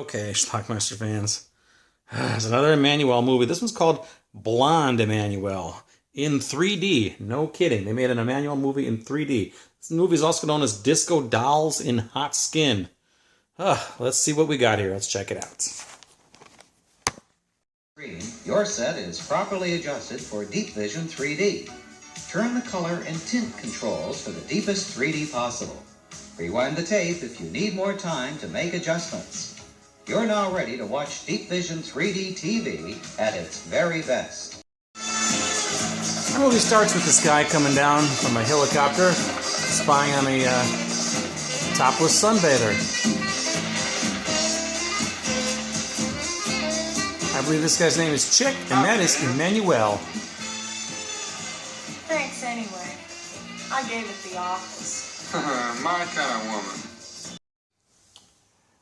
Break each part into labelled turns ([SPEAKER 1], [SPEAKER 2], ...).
[SPEAKER 1] Okay, Schlockmeister fans. There's another Emmanuelle movie. This one's called Blonde Emmanuelle in 3D. No kidding. They made an Emmanuelle movie in 3D. This movie is also known as Disco Dolls in Hot Skin. Let's see what we got here. Let's check it out.
[SPEAKER 2] Your set is properly adjusted for Deep Vision 3D. Turn the color and tint controls for the deepest 3D possible. Rewind the tape if you need more time to make adjustments. You're now ready to watch Deep Vision 3D TV at its very best.
[SPEAKER 1] The movie starts with this guy coming down from a helicopter, spying on a topless sunbather. I believe this guy's name is Chick, and that is Emmanuelle.
[SPEAKER 3] Thanks anyway. I gave it the office.
[SPEAKER 4] My kind of woman.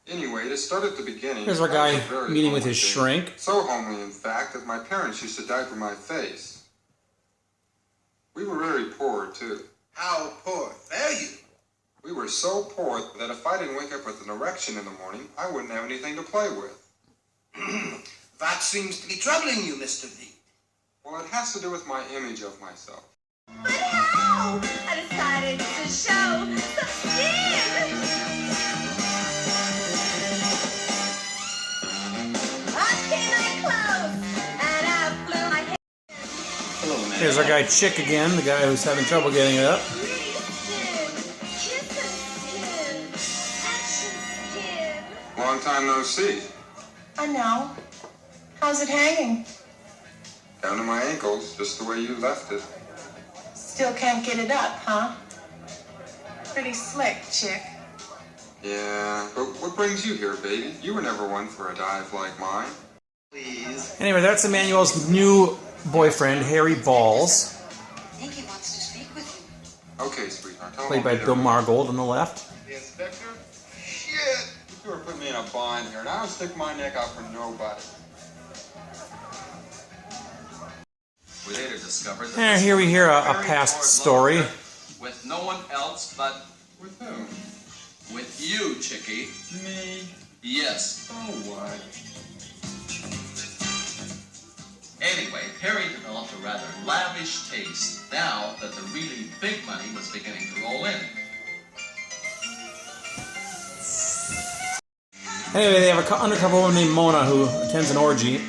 [SPEAKER 4] Anyway, to start at the beginning...
[SPEAKER 1] Here's our guy meeting with his shrink.
[SPEAKER 4] So homely, in fact, that my parents used to diaper my face. We were very poor, too.
[SPEAKER 5] How poor were you?
[SPEAKER 4] We were so poor that if I didn't wake up with an erection in the morning, I wouldn't have anything to play with.
[SPEAKER 5] That seems to be troubling you, Mr. V.
[SPEAKER 4] Well, it has to do with my image of myself.
[SPEAKER 6] But how? I decided to show some skin. Up came my clothes, and I blew my hair.
[SPEAKER 5] Hello, man.
[SPEAKER 1] Here's our guy Chick again, the guy who's having trouble getting it up.
[SPEAKER 4] Long time no see.
[SPEAKER 3] I know. How's it hanging?
[SPEAKER 4] Down to my ankles, just the way you left it.
[SPEAKER 3] Still can't get it up, huh? Pretty slick, Chick.
[SPEAKER 4] Yeah, but what brings you here, baby? You were never one for a dive like mine.
[SPEAKER 5] Please.
[SPEAKER 1] Anyway, that's Emmanuelle's new boyfriend, Harry Balls,
[SPEAKER 6] I think he wants to speak with you.
[SPEAKER 4] Okay, sweetheart. Tell him
[SPEAKER 1] played
[SPEAKER 4] I'll
[SPEAKER 1] by
[SPEAKER 4] be there.
[SPEAKER 1] Bill Margold on the left.
[SPEAKER 4] The inspector? Shit! You were putting me in a bind here, and I don't stick my neck out for nobody.
[SPEAKER 7] We later discovered that
[SPEAKER 1] And here we hear a past story.
[SPEAKER 7] with no one else but
[SPEAKER 4] With whom?
[SPEAKER 7] with you, Chickie.
[SPEAKER 4] Me?
[SPEAKER 7] Yes.
[SPEAKER 4] So what?
[SPEAKER 7] Anyway, Perry developed a rather lavish taste now that the really big money was beginning to roll in.
[SPEAKER 1] Anyway, they have an undercover woman named Mona who attends an orgy.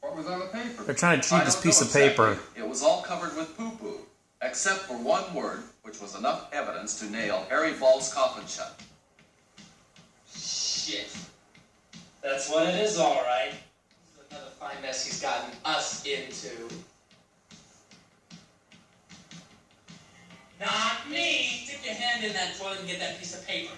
[SPEAKER 4] What was on the paper?
[SPEAKER 1] They're trying to cheat
[SPEAKER 7] I
[SPEAKER 1] this
[SPEAKER 7] don't
[SPEAKER 1] piece
[SPEAKER 7] know
[SPEAKER 1] of paper.
[SPEAKER 7] exactly. It was all covered with poo-poo, except for one word, which was enough evidence to nail Harry Ball's coffin shut.
[SPEAKER 8] Shit. That's what it is, all right. This is another fine mess he's gotten us into. Not me! Stick your hand in that toilet and get that piece of paper.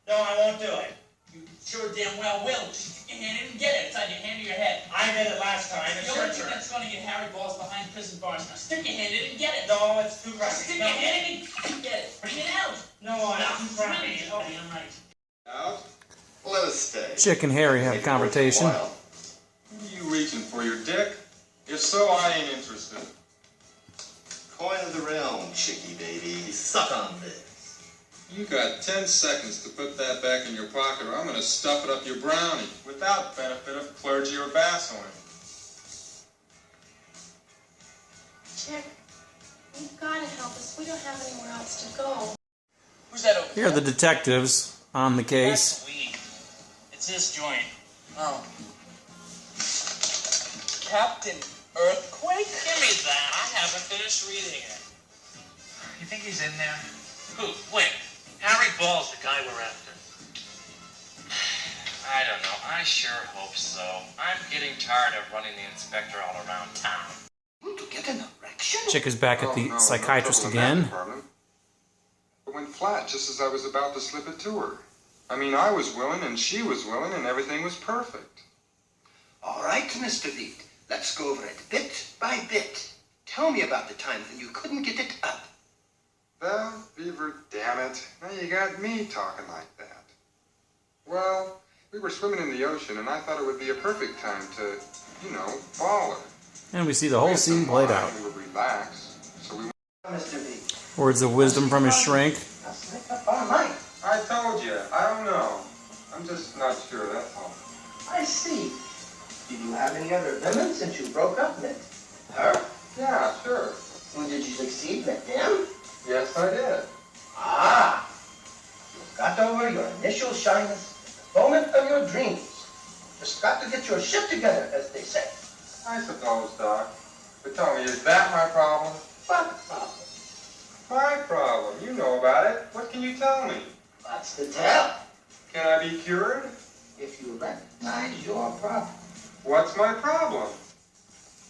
[SPEAKER 8] No, I won't do it. You sure damn well will. Just stick your hand in and get it. It's on your hand or your head. I did it last time. It's your turn. That's going to get Harry Balls behind prison bars. Now stick your hand in and get it. No, it's too crappy. Stick your hand in and get it. Bring it out. No, it's too crappy. Okay, I'm right.
[SPEAKER 4] Out?
[SPEAKER 5] Let us stay.
[SPEAKER 1] Chick and Harry have a confrontation.
[SPEAKER 4] What are you reaching for, your dick? If so, I ain't interested.
[SPEAKER 5] Coin of the realm, Chickie baby. Suck on this.
[SPEAKER 4] You got 10 seconds to put that back in your pocket, or I'm going to stuff it up your brownie without benefit of clergy or Vaseline.
[SPEAKER 3] Chick, you've got to help us. We don't have anywhere else to go.
[SPEAKER 8] Who's that over
[SPEAKER 1] Here are the detectives on the case.
[SPEAKER 8] Sweet. It's this joint. Oh. Captain Earthquake? Give me that. I haven't finished reading it. You think he's in there? Who? When? Harry Ball's the guy we're after. I don't know. I sure hope so. I'm getting tired of running the inspector all around town.
[SPEAKER 5] To get an erection?
[SPEAKER 1] Chick is back at
[SPEAKER 4] Oh,
[SPEAKER 1] the
[SPEAKER 4] no,
[SPEAKER 1] psychiatrist
[SPEAKER 4] no trouble in that
[SPEAKER 1] again.
[SPEAKER 4] department. It went flat just as I was about to slip it to her. I mean, I was willing, and she was willing, and everything was perfect.
[SPEAKER 5] All right, Mr. V. Let's go over it bit by bit. Tell me about the times when you couldn't get it up.
[SPEAKER 4] Well, Beaver, damn it. Now you got me talking like that. Well, we were swimming in the ocean, and I thought it would be a perfect time to, ball her.
[SPEAKER 1] And we see the whole scene played out.
[SPEAKER 4] We would relax, so we...
[SPEAKER 5] Mr. V.
[SPEAKER 1] Words of wisdom from his shrink.
[SPEAKER 5] Let's make up our mind.
[SPEAKER 4] I told you, I don't know. I'm just not sure, that's all.
[SPEAKER 5] I see. Do you have any other women since you broke up with her?
[SPEAKER 4] Yeah, sure.
[SPEAKER 5] Well, did you succeed with them?
[SPEAKER 4] Yes, I did.
[SPEAKER 5] Ah, you got over your initial shyness at the moment of your dreams. Just got to get your shit together, as they say.
[SPEAKER 4] I suppose, Doc. But tell me, is that my problem?
[SPEAKER 5] What problem?
[SPEAKER 4] My problem. You know about it. What can you tell me?
[SPEAKER 5] What's the tell?
[SPEAKER 4] Can I be cured?
[SPEAKER 5] If you recognize your problem.
[SPEAKER 4] What's my problem?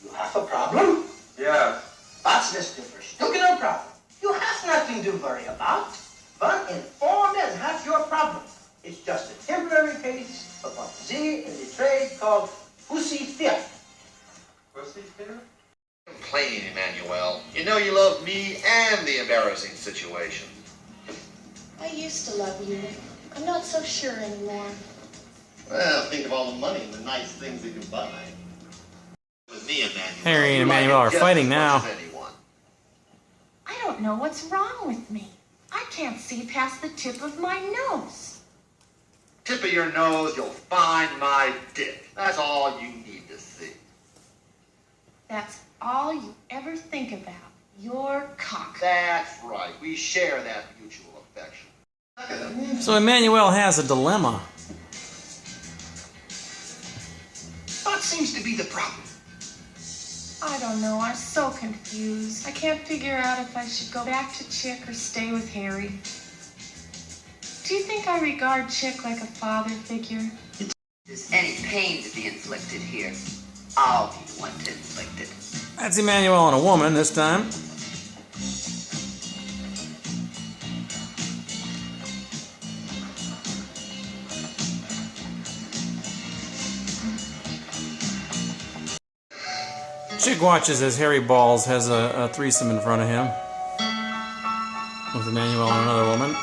[SPEAKER 5] You have a problem?
[SPEAKER 4] Yes.
[SPEAKER 5] That's Mr. Verstuken problem. You have nothing to worry about. 1 in 4 men have your problem. It's just a temporary case of what Z in the trade called pussy fear.
[SPEAKER 4] Pussy fear?
[SPEAKER 7] Complain, Emmanuelle. You know you love me and the embarrassing situation.
[SPEAKER 3] I used to love you. I'm not so sure anymore.
[SPEAKER 7] Well, think of all the money and the nice things that you buy. With me, Emmanuelle.
[SPEAKER 1] Harry and
[SPEAKER 7] you like
[SPEAKER 1] Emmanuelle
[SPEAKER 7] it
[SPEAKER 1] are
[SPEAKER 7] just
[SPEAKER 1] fighting
[SPEAKER 7] as
[SPEAKER 1] now.
[SPEAKER 7] much as anyone.
[SPEAKER 6] I don't know what's wrong with me. I can't see past the tip of my nose.
[SPEAKER 7] Tip of your nose, you'll find my dick. That's all you need to see.
[SPEAKER 6] That's all you ever think about. Your cock.
[SPEAKER 7] That's right. We share that mutual affection.
[SPEAKER 1] So Emmanuelle has a dilemma.
[SPEAKER 5] What seems to be the problem?
[SPEAKER 6] I don't know. I'm so confused. I can't figure out if I should go back to Chick or stay with Harry. Do you think I regard Chick like a father figure?
[SPEAKER 9] If there's any pain to be inflicted here, I'll be the one to inflict it.
[SPEAKER 1] That's Emmanuelle and a woman this time. Chick watches as Harry Balls has a threesome in front of him with Emmanuelle and another woman.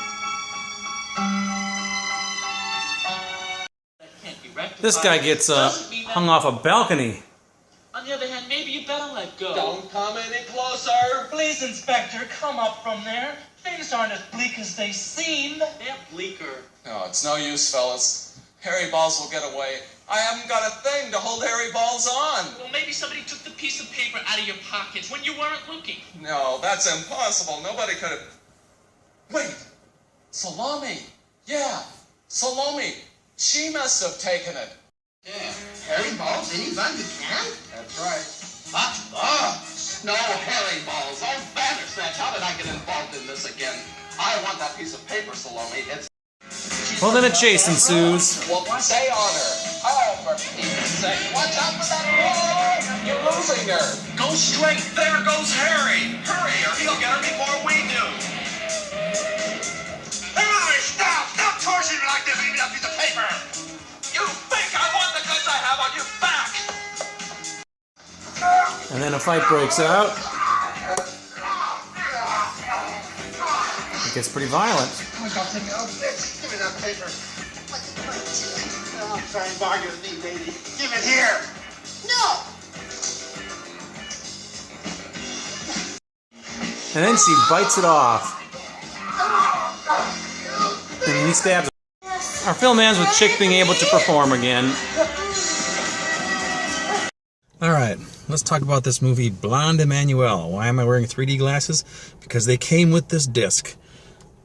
[SPEAKER 1] This guy gets hung off a balcony.
[SPEAKER 8] On the other hand, maybe you better let go.
[SPEAKER 7] Don't come any closer.
[SPEAKER 8] Please, Inspector, come up from there. Things aren't as bleak as they seem. They're bleaker.
[SPEAKER 10] No, it's no use, fellas. Harry Balls will get away. I haven't got a thing to hold Harry Balls on.
[SPEAKER 8] Well, maybe somebody took the piece of paper out of your pockets when you weren't looking.
[SPEAKER 10] No, that's impossible. Nobody could have... Wait. Salome. Yeah, Salome. She must have taken it.
[SPEAKER 5] Yeah, Harry Balls, anyone you can?
[SPEAKER 4] That's right.
[SPEAKER 7] What? No, Harry Balls. Oh, Bandersnatch, how did I get involved in this again? I want that piece of paper, Salome. It's...
[SPEAKER 1] Well, then a chase ensues.
[SPEAKER 7] Well, stay on her. Oh, for Pete's sake. Watch out for that wall. You're losing her.
[SPEAKER 8] Go straight. There goes Harry.
[SPEAKER 7] Hurry, or he'll get her before we do.
[SPEAKER 5] Hey, stop! Stop torturing me like this. Leave me that piece of paper.
[SPEAKER 7] You think I want the goods I have on your back?
[SPEAKER 1] And then a fight breaks out. It gets pretty violent.
[SPEAKER 5] Oh my God, take me out. Give me that paper. Oh, try and bargain with me, baby. Give it here. No!
[SPEAKER 1] And then she bites it off. And he stabs her. Our film ends with Chick being able to perform again. Alright, let's talk about this movie, Blonde Emmanuelle. Why am I wearing 3D glasses? Because they came with this disc.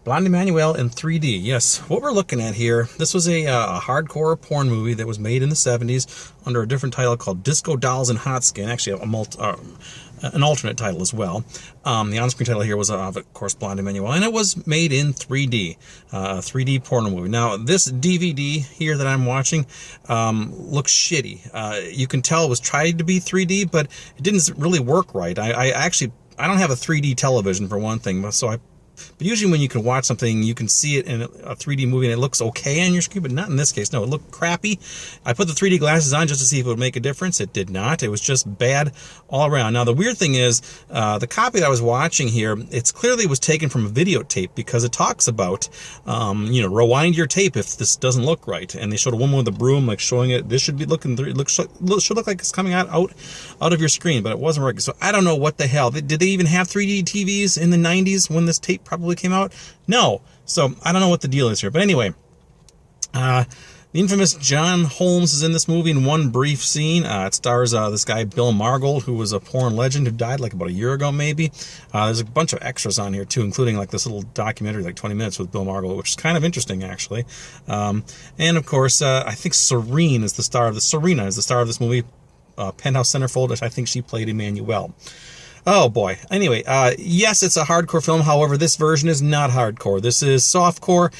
[SPEAKER 1] Blonde Emmanuelle in 3D. Yes, what we're looking at here, this was a hardcore porn movie that was made in the 70s under a different title called Disco Dolls and Hot Skin. Actually, an alternate title as well. The on-screen title here was, of course, Blonde Emmanuelle, and it was made in 3D, 3D porno movie. Now, this DVD here that I'm watching looks shitty. You can tell it was tried to be 3D, but it didn't really work right. I don't have a 3D television, for one thing, but usually when you can watch something, you can see it in a 3D movie and it looks okay on your screen, but not in this case. No, it looked crappy. I put the 3D glasses on just to see if it would make a difference. It did not. It was just bad all around. Now, the weird thing is, the copy that I was watching here, it clearly was taken from a videotape because it talks about, rewind your tape if this doesn't look right. And they showed a woman with a broom, like showing it. This should be looking, should look like it's coming out of your screen, but it wasn't working. So I don't know what the hell. Did they even have 3D TVs in the 90s when this tape probably came out? No. So I don't know what the deal is here. But anyway, The infamous John Holmes is in this movie in one brief scene. It stars this guy, Bill Margold, who was a porn legend who died like about a year ago, maybe. There's a bunch of extras on here, too, including like this little documentary, like 20 minutes with Bill Margold, which is kind of interesting, actually. And, of course, I think Serena is the star of this movie. Penthouse Centerfold, I think she played Emmanuelle. Oh boy. Anyway, yes, it's a hardcore film. However, this version is not hardcore. This is softcore.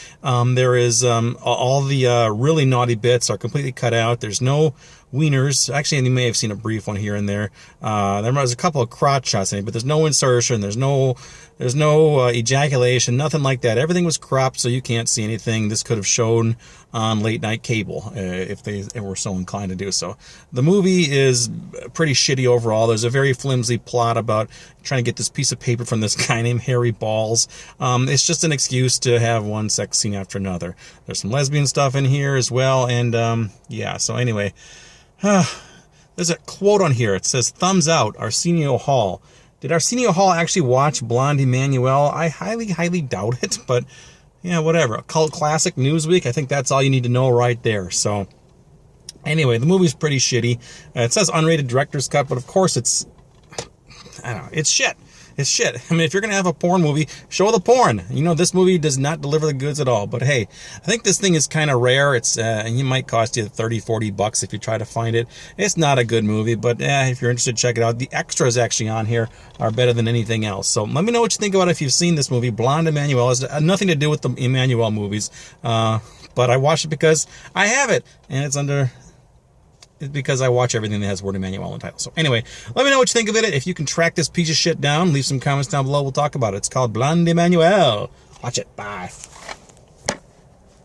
[SPEAKER 1] There is all the really naughty bits are completely cut out. There's no wieners. Actually, you may have seen a brief one here and there. There was a couple of crotch shots in it, but there's no insertion. There's no ejaculation. Nothing like that. Everything was cropped, so you can't see anything. This could have shown on late night cable if they were so inclined to do so. The movie is pretty shitty overall. There's a very flimsy plot about trying to get this piece of paper from this guy named Harry Balls. It's just an excuse to have one sex scene after another. There's some lesbian stuff in here as well, and yeah, so anyway. There's a quote on here. It says, "Thumbs out, Arsenio Hall." Did Arsenio Hall actually watch Blonde Emmanuelle? I highly, highly doubt it, but yeah, whatever. A cult classic, Newsweek, I think that's all you need to know right there. So anyway, the movie's pretty shitty. It says unrated director's cut, but of course it's shit. It's shit. I mean, if you're going to have a porn movie, show the porn. You know, this movie does not deliver the goods at all. But hey, I think this thing is kind of rare. It's it might cost you $30-40 if you try to find it. It's not a good movie, but if you're interested, check it out. The extras actually on here are better than anything else. So let me know what you think about it if you've seen this movie. Blonde Emmanuelle has nothing to do with the Emmanuelle movies, but I watched it because I have it, and it's because I watch everything that has the word Emmanuelle in the title. So anyway, let me know what you think of it. If you can track this piece of shit down, leave some comments down below. We'll talk about it. It's called Blonde Emmanuelle. Watch it. Bye.